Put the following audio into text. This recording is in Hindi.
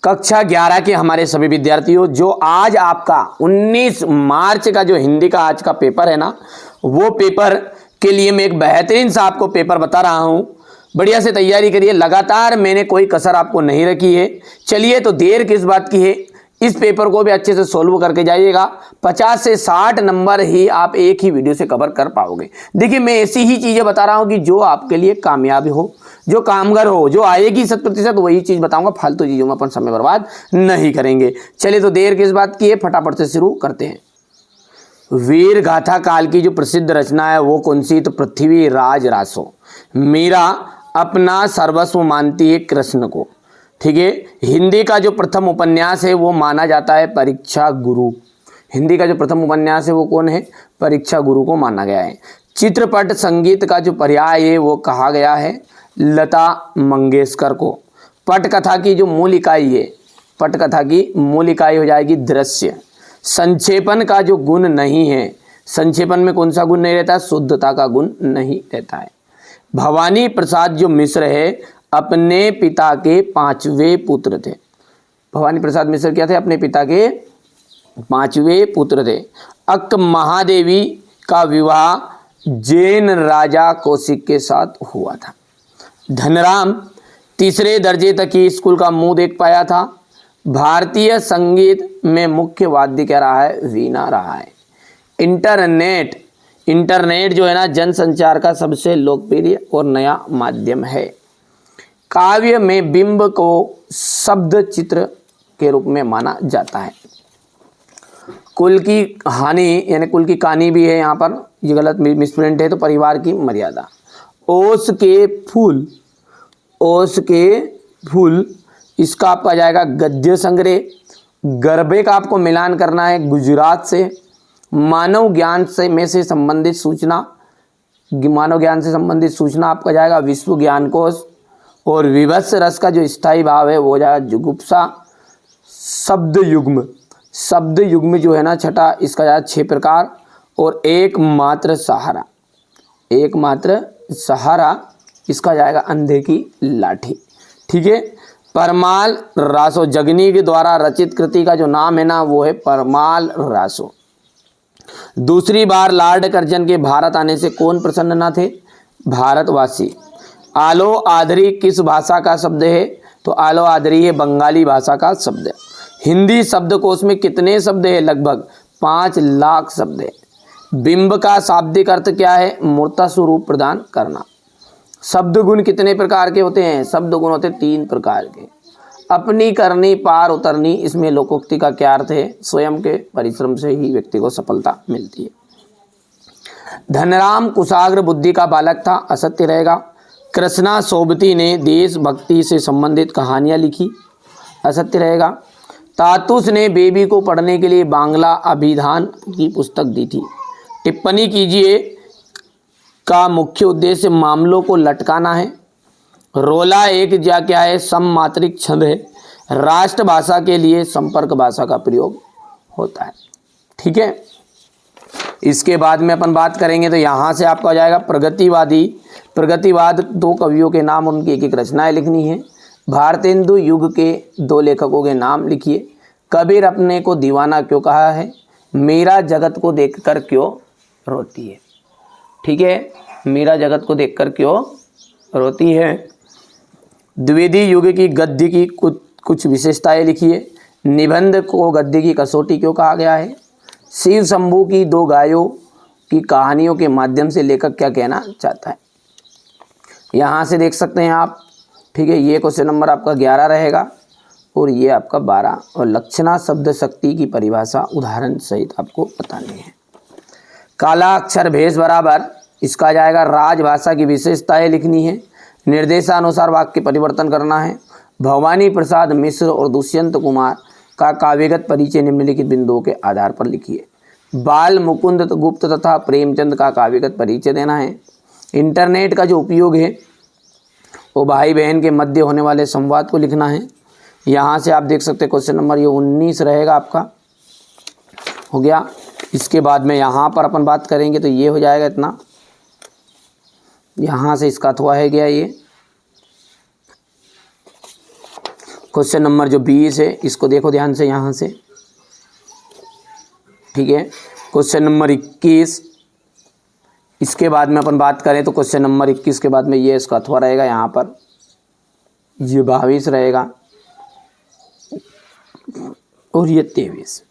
कक्षा 11 के हमारे सभी विद्यार्थियों, जो आज आपका 19 मार्च का जो हिंदी का आज का पेपर है ना, वो पेपर के लिए मैं एक बेहतरीन सा आपको पेपर बता रहा हूँ। बढ़िया से तैयारी करिए, लगातार मैंने कोई कसर आपको नहीं रखी है। चलिए, तो देर किस बात की है, इस पेपर को भी अच्छे से सोल्व करके जाइएगा। 50 से 60 नंबर ही आप एक ही वीडियो से कवर कर पाओगे। देखिए, मैं ऐसी ही चीज़ें बता रहा हूँ कि जो आपके लिए कामयाब हो, जो कामगर हो, जो आएगी 100%, वही चीज़ बताऊंगा। फालतू चीज़ों में अपन समय बर्बाद नहीं करेंगे। चलिए, तो देर किस बात की है, फटाफट से शुरू करते हैं। वीर गाथा काल की जो प्रसिद्ध रचना है वो कौन सी, तो पृथ्वी राज रासो। मीरा अपना सर्वस्व मानती है कृष्ण को। ठीक है। हिंदी का जो प्रथम उपन्यास है वो माना जाता है परीक्षा गुरु। हिंदी का जो प्रथम उपन्यास है वो कौन है, परीक्षा गुरु को माना गया है। चित्रपट संगीत का जो पर्याय है वो कहा गया है लता मंगेशकर को। पटकथा की जो मूल इकाई है, पटकथा की मूल इकाई हो जाएगी दृश्य। संक्षेपण का जो गुण नहीं है, संक्षेपण में कौन सा गुण नहीं रहता, शुद्धता का गुण नहीं रहता है। भवानी प्रसाद जो मिश्र है अपने पिता के 5वें पुत्र थे। भवानी प्रसाद मिश्र क्या थे, अपने पिता के 5वें पुत्र थे। अक्क महादेवी का विवाह जैन राजा कौशिक के साथ हुआ था। धनराम तीसरे दर्जे तक की स्कूल का मुंह देख पाया था। भारतीय संगीत में मुख्य वाद्य क्या रहा है, वीणा रहा है। इंटरनेट जो है ना, जनसंचार का सबसे लोकप्रिय और नया माध्यम है। काव्य में बिंब को शब्द चित्र के रूप में माना जाता है। कुल की हानि यानी कुल की कहानी भी है यहाँ पर, ये गलत मिसप्रिंट है, तो परिवार की मर्यादा। ओस के फूल इसका आपका आ जाएगा गद्य संग्रह। गरबे का आपको मिलान करना है गुजरात से। मानव ज्ञान से संबंधित सूचना आपका जाएगा विश्व ज्ञान कोश। और विभत्स रस का जो स्थायी भाव है वो हो जाएगा जुगुप्सा। शब्द युग्म जो है ना छठा, इसका जाएगा 6 प्रकार। और एकमात्र सहारा इसका जाएगा अंधे की लाठी। ठीक है। परमाल रासो, जगनी के द्वारा रचित कृति का जो नाम है ना वो है परमाल रासो। दूसरी बार लॉर्ड कर्जन के भारत आने से कौन प्रसन्न न थे, भारतवासी। आलो आदरी किस भाषा का शब्द है, तो आलो आदरी है बंगाली भाषा का शब्द है। हिंदी शब्दकोश में कितने शब्द है, लगभग 5 लाख शब्द है। बिंब का शाब्दिक अर्थ क्या है, मूर्ता स्वरूप प्रदान करना। शब्द गुण कितने प्रकार के होते हैं, शब्द गुण होते 3 प्रकार के। अपनी करनी पार उतरनी, इसमें लोकोक्ति का क्या अर्थ है, स्वयं के परिश्रम से ही व्यक्ति को सफलता मिलती है। धनराम कुशाग्र बुद्धि का बालक था, असत्य रहेगा। कृष्णा सोबती ने देशभक्ति से संबंधित कहानियां लिखी, असत्य रहेगा। तातुस ने बेबी को पढ़ने के लिए बांग्ला अभिधान की पुस्तक दी थी। टिप्पणी कीजिए का मुख्य उद्देश्य मामलों को लटकाना है। रोला एक या क्या है, सममात्रिक छंद है। राष्ट्रभाषा के लिए संपर्क भाषा का प्रयोग होता है। ठीक है। इसके बाद में अपन बात करेंगे तो यहाँ से आपका हो जाएगा प्रगतिवाद 2 कवियों के नाम, उनकी एक रचनाएं लिखनी है। भारतेंदु युग के 2 लेखकों के नाम लिखिए। कबीर अपने को दीवाना क्यों कहा है, मीरा जगत को देखकर क्यों रोती है। ठीक है, मीरा जगत को देखकर क्यों रोती है। द्विवेदी युग की गद्य की कुछ विशेषताएं लिखिए। निबंध को गद्य की कसौटी क्यों कहा गया है। शिव शंभू की 2 गायों की कहानियों के माध्यम से लेखक क्या कहना चाहता है, यहाँ से देख सकते हैं आप। ठीक है, ये क्वेश्चन नंबर आपका 11 रहेगा और ये आपका 12। और लक्षणा शब्द शक्ति की परिभाषा उदाहरण सहित आपको बतानी है। काला अक्षर भेष बराबर, इसका आ जाएगा राजभाषा की विशेषताएं लिखनी है। निर्देशानुसार वाक्य परिवर्तन करना है। भवानी प्रसाद मिश्र और दुष्यंत कुमार का काव्यगत परिचय निम्नलिखित बिंदुओं के आधार पर लिखिए। बाल मुकुंद गुप्त तथा प्रेमचंद का काव्यगत परिचय देना है। इंटरनेट का जो उपयोग है वो भाई बहन के मध्य होने वाले संवाद को लिखना है। यहाँ से आप देख सकते हैं क्वेश्चन नंबर ये 19 रहेगा आपका, हो गया। इसके बाद में यहाँ पर अपन बात करेंगे तो ये हो जाएगा इतना, यहाँ से इसका अथवा है गया ये। क्वेश्चन नंबर जो 20 है इसको देखो ध्यान से यहाँ से, ठीक है। क्वेश्चन नंबर 21, इसके बाद में अपन बात करें तो क्वेश्चन नंबर 21 के बाद में ये इसका अथवा रहेगा, यहाँ पर ये 22 रहेगा और ये 23।